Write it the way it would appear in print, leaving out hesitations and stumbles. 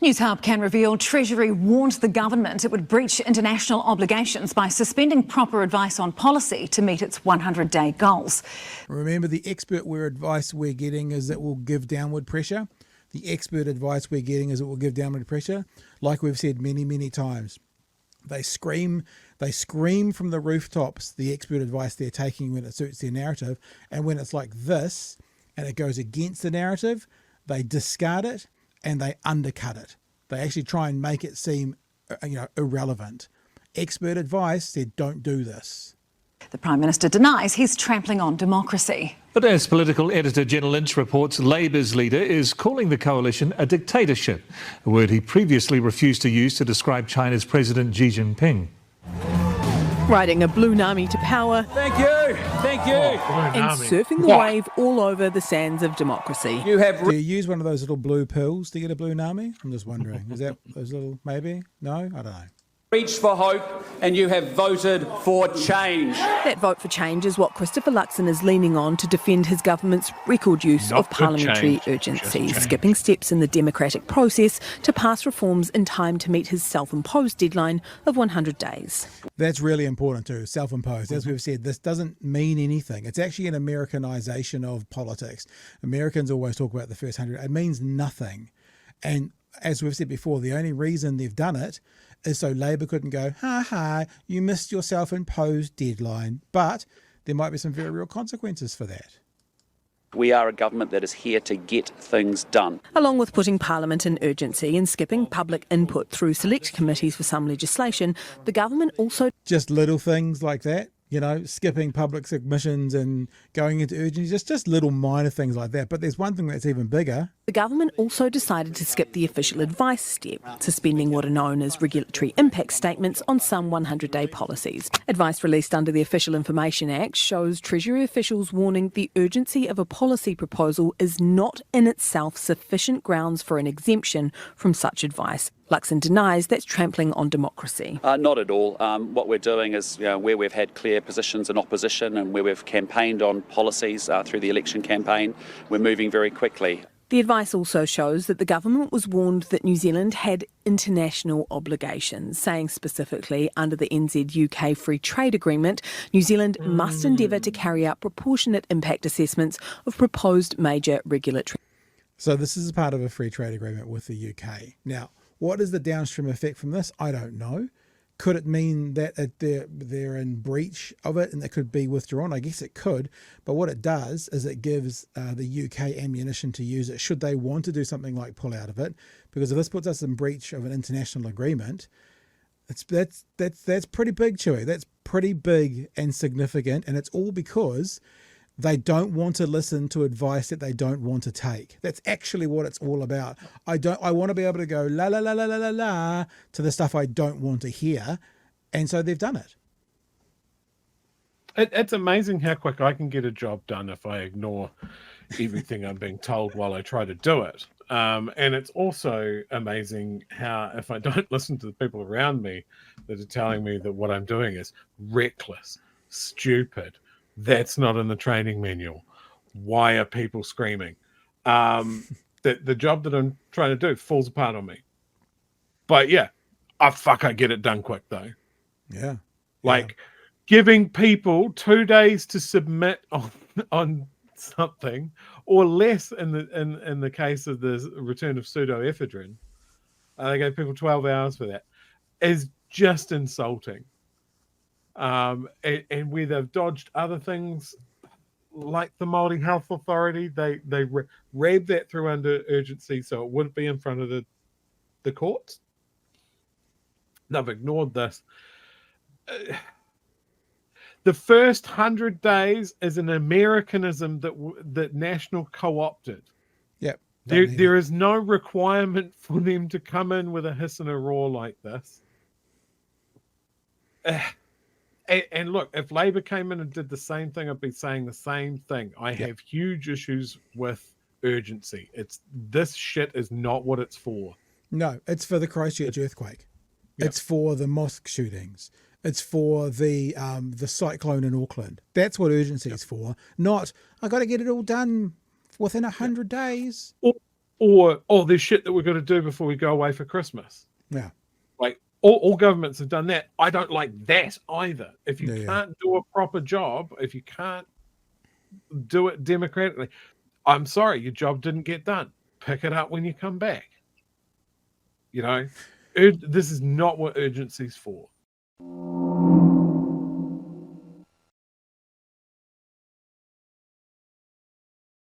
News Hub can reveal Treasury warned the government it would breach international obligations by suspending proper advice on policy to meet its 100-day goals. Remember, the expert advice we're getting is it will give downward pressure. The expert advice we're getting is it will give downward pressure. Like we've said many, many times, they scream from the rooftops the expert advice they're taking when it suits their narrative, and when it's like this and it goes against the narrative, they discard it and they undercut it. They actually try and make it seem, irrelevant. Expert advice said, don't do this. The Prime Minister denies he's trampling on democracy. But as political editor Jenna Lynch reports, Labour's leader is calling the coalition a dictatorship, a word he previously refused to use to describe China's President Xi Jinping. Riding a blue Nami to power. Thank you. And surfing the wave all over the sands of democracy. Do you use one of those little blue pills to get a blue Nami? I'm just wondering. Is that those little, maybe? No? I don't know. Reached for hope and you have voted for change. That vote for change is what Christopher Luxon is leaning on to defend his government's record use of parliamentary urgency, skipping steps in the democratic process to pass reforms in time to meet his self-imposed deadline of 100 days. That's really important too, self-imposed. As we've said, this doesn't mean anything. It's actually an Americanization of politics. Americans always talk about the first 100. It means nothing. And as we've said before, the only reason they've done it is so Labour couldn't go, you missed your self-imposed deadline. But there might be some very real consequences for that. We are a government that is here to get things done. Along with putting Parliament in urgency and skipping public input through select committees for some legislation, the government also... Just little things like that. Skipping public submissions and going into urgency, just little minor things like that. But there's one thing that's even bigger. The government also decided to skip the official advice step, suspending what are known as regulatory impact statements on some 100-day policies. Advice released under the Official Information Act shows Treasury officials warning the urgency of a policy proposal is not in itself sufficient grounds for an exemption from such advice. Luxon denies that's trampling on democracy. Not at all. What we're doing is where we've had clear positions in opposition and where we've campaigned on policies through the election campaign, we're moving very quickly. The advice also shows that the government was warned that New Zealand had international obligations, saying specifically under the NZ-UK Free Trade Agreement, New Zealand must endeavour to carry out proportionate impact assessments of proposed major regulatory... So this is part of a free trade agreement with the UK. Now, what is the downstream effect from this? I don't know. Could it mean that they're in breach of it and it could be withdrawn? I guess it could. But what it does is it gives the UK ammunition to use it should they want to do something like pull out of it. Because if this puts us in breach of an international agreement, that's pretty big, Chewy. That's pretty big and significant. And it's all because they don't want to listen to advice that they don't want to take. That's actually what it's all about. I want to be able to go la la la la la la la to the stuff I don't want to hear, and so they've done it. It's amazing how quick I can get a job done if I ignore everything I'm being told while I try to do it. And it's also amazing how if I don't listen to the people around me that are telling me that what I'm doing is reckless, stupid, that's not in the training manual. Why are people screaming? The job that I'm trying to do falls apart on me. But yeah, I get it done quick though. Yeah. Giving people 2 days to submit on something, or less in the case of the return of pseudoephedrine. They gave people 12 hours for that. Is just insulting. And where they've dodged other things like the Māori Health Authority, they read that through under urgency so it wouldn't be in front of the courts. They've ignored this. The first 100 days is an Americanism that National co-opted. Yep. There is no requirement for them to come in with a hiss and a roar like this. And look, if Labour came in and did the same thing, I'd be saying the same thing. I have huge issues with urgency. This shit is not what it's for. No, it's for the Christchurch earthquake. Yep. It's for the mosque shootings. It's for the cyclone in Auckland. That's what urgency is for. Not, I got to get it all done within 100 days. or, oh, there's shit that we've got to do before we go away for Christmas. Yeah. Like, all governments have done that. I don't like that either. If you can't do a proper job, if you can't do it democratically, I'm sorry, your job didn't get done. Pick it up when you come back. You know, this is not what urgency's for.